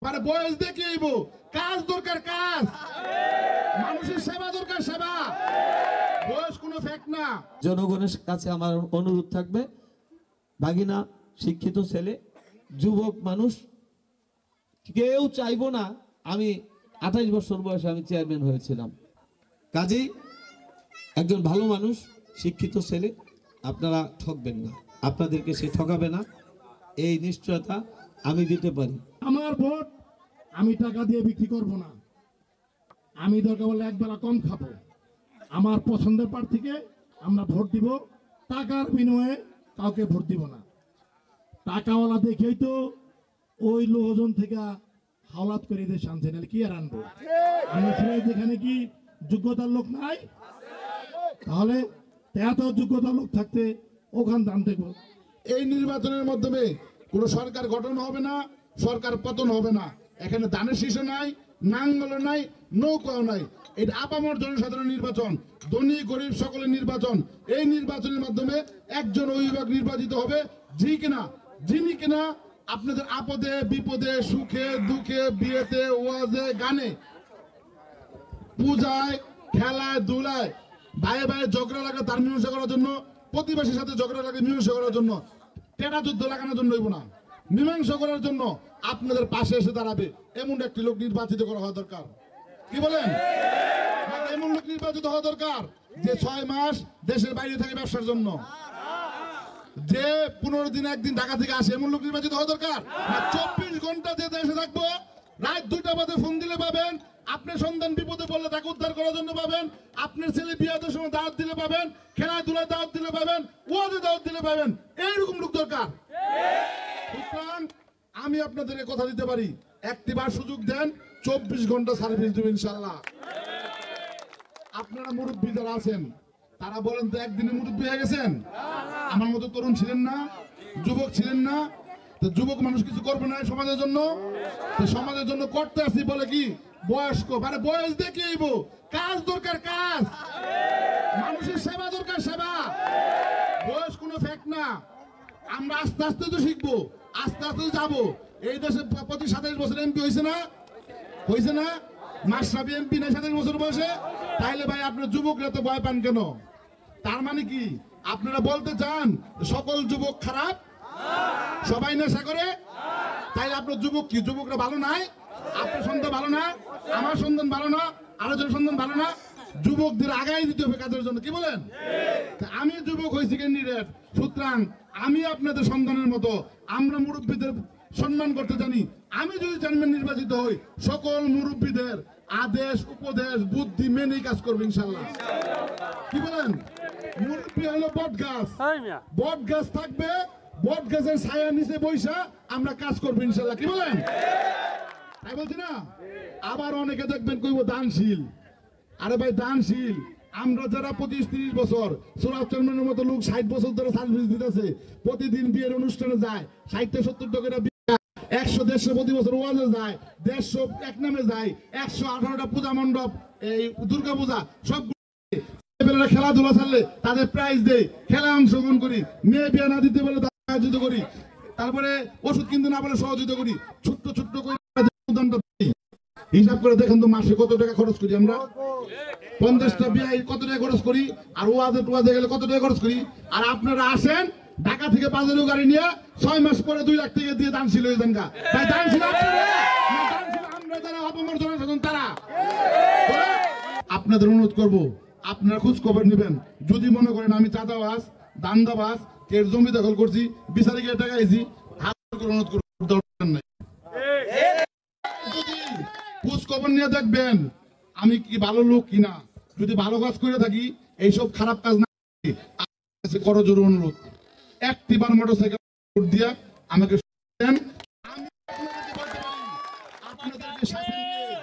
মানে বয়স দেখে আইব, কাজ দরকার, কাজ, মানুষের সেবা দরকার, সেবা। বয়স কোনো ফ্যাক্ট না। জনগণের কাছে আমার অনুরোধ থাকবে, ভাগিনা শিক্ষিত ছেলে, যুবক মানুষ, কেউ চাইবো না আমি 28 বছর বয়সে আমি চেয়ারম্যান হয়েছিলাম। কাজেই একজন ভালো মানুষ, শিক্ষিত ছেলে, আপনারা ঠকবেন না, আপনাদেরকে সে ঠকাবে না, এই নিশ্চয়তা আমি দিতে পারি। আমার ভোট আমি টাকা দিয়ে বিক্রি করব না, আমি দরকার হলে একবেলা কম খাবো। আমার পছন্দের প্রার্থীকে আমরা ভোট দিব, টাকার বিনিময়ে কাউকে ভোট দিব না। টাকাওয়ালা দেখেই তো ওই লোকজন থেকে হাওলাত করে দিয়ে শান্তি নাহলে কি আর আনবো। আমরা যেখানে কি যোগ্যতার লোক নাই, তাহলে এত যোগ্যতার লোক থাকতে ওখান দান দেখবো। এই নির্বাচনের মাধ্যমে কোনো সরকার গঠন হবে না, সরকার পতন হবে না। এখানে দানের শীষ নাই, নাঙ্গল নাই, নৌকাও নাই। এটা আপামর জনসাধারণ নির্বাচন, ধনী গরিব সকলের নির্বাচন। এই নির্বাচনের মাধ্যমে একজন অভিভাবক নির্বাচিত হবে, যিনি কিনা আপনাদের আপদে বিপদে, সুখে দুঃখে, বিয়েতে, ওয়াজে, গানে, পূজায়, খেলায়, দুলায়, ভাইয়ে ভাইয়ে ঝগড়া লাগা তার মীমাংসা করার জন্য, প্রতিবেশীর সাথে ঝগড়া লাগে মীমাংসা করার জন্য, টেটা যুদ্ধ লাগানোর জন্য হইব না, মীমাংসা করার জন্য আপনাদের পাশে এসে দাঁড়াবে এমন একটি লোক নির্বাচিত করা হওয়া দরকার। কি বলেন? এমন লোক নির্বাচিত হওয়া দরকার যে 6 মাস দেশের বাইরে থাকে ব্যবসার জন্য, যে 15 দিন একদিন ঢাকা থেকে আসে, এমন লোক নির্বাচিত হওয়া দরকার। 24 ঘন্টা যে দেশে থাকবো, রাত 2টা বাজে ফোন দিলে পাবেন, আপনার সন্তান বিপদে পড়লে তাকে উদ্ধার করার জন্য পাবেন, আপনার ছেলে বিয়াদের সময় দাওয়াত দিলে পাবেন, খেলাধুলায় দাওয়াত দিলে পাবেন, ওয়াজে দাওয়াত দিলে পাবেন, এইরকম লোক দরকার। সুতরাং আমি আপনাদেরকে কথা দিতে পারি, একটিবার সুযোগ দেন, 24 ঘন্টা সার্ভিস দেবেন ইনশাআল্লাহ। আপনারা মুরব্বী যারা আছেন তারা বলেন তো, একদিনে মুরব্বী হয়ে গেছেন? আমার মতো তরুণ ছিলেন না, যুবক ছিলেন না? তো যুবক মানুষ কিছু করবে না সমাজের জন্য? তো সমাজের জন্য করতে আসি বলে কি বয়স্ক, মানে বয়স দেখে আইব, কাজ দরকার, কাজ, মানুষের সেবা দরকার, সেবা। বয়স কোনো ফ্যাক্ট না। আমরা আস্তে আস্তে তো শিখবো, আস্তে আস্তে যাবো। এই দেশে প্রতি 27 বছর এমপি হয়েছে না? হয়েছে না? মাশরাফি এমপি নাই 27 বছর বয়সে? তাইলে ভাই আপনার যুবকরা তো ভয় পান কেন? তার মানে কি আপনারা বলতে চান সকল যুবক খারাপ, সবাই নেশা করে? তাইলে আপনার যুবক কি, যুবকরা ভালো নাই? আপনার সন্তান ভালো না, আমার সন্তান ভালো না, আরেকজন সন্তান ভালো না? যুবকদের আগাই দিতে হবে কাজের জন্য। কি বলেন? আমি যুবক হয়েছি ক্যান্ডিডেট, সুতরাং আমি আপনাদের সন্তানের মতো, আমরা মুরব্বীদের সম্মান করতে জানি। আমি যদি চেয়ারম্যান নির্বাচিত হই, সকল মুরব্বীদের আদেশ উপদেশ বুদ্ধি মেনেই কাজ করবো ইনশাল্লাহ। কি বলেন? মুরব্বী হলো বট গাছ, বট গাছ থাকবে, বট গাছের ছায়া নিচে বৈশা আমরা কাজ করবো ইনশাল্লাহ। কি বলেন? তাই বলছি না? আবার অনেকে দেখবেন কইব দানশীল। আরে ভাই দানশীল আমরা যারা 25-30 বছর, সুরাজ চন্দ্রের মতো লোক 60 বছর ধরে সার্ভিস দিতেছে, প্রতিদিন বিয়ের অনুষ্ঠানে যায়, 60-70 টাকা 100-150 প্রতি বছর ওয়াজে যায়, 150 এক নামে যায়, 118টা পূজা মণ্ডপ, এই দুর্গা পূজা সব খেলাধুলা ছাড়লে তাদের প্রাইজ দেয়, খেলায় অংশগ্রহণ করি, মেয়ে বিয়ে না দিতে বলে সহযোগিতা করি, তারপরে ওষুধ কিনতে না বলে সহযোগিতা করি, ছোট্ট ছোট্ট করে হিসাব করে দেখেন তো মাসে কত টাকা খরচ করি আমরা। 50টা বিয়ে কত টাকা খরচ করি, আর ওয়াজে গেলে কত টাকা খরচ করি। আর আপনারা আসেন ঢাকা থেকে বাজারেও গাড়ি নিয়ে 6 মাস পরে 2 লাখ টাকা দিয়ে দানশীল হয়ে যান গা। তাই দানশীল আমরা যারা অপমর জনসাধারণ তারা। আপনাদের অনুরোধ করবো, আপনারা খোঁজ খবর নেবেন। যদি মনে করেন আমি চাঁদাবাজ, দান্দাবাজ, কেউ জমি দখল করছি, বিচারে গিয়ে টাকা আইছি, অনুরোধ করবো দরকার নাই। যদি খোঁজ খবর নিয়ে দেখবেন আমি কি ভালো লোক কিনা, যদি ভালো কাজ করে থাকি, এইসব খারাপ কাজ না করো, জোর অনুরোধ, একটিবার মোটরসাইকেল দিয়া আমাকে দেন, আমি আপনাদেরকে সাথে নিয়ে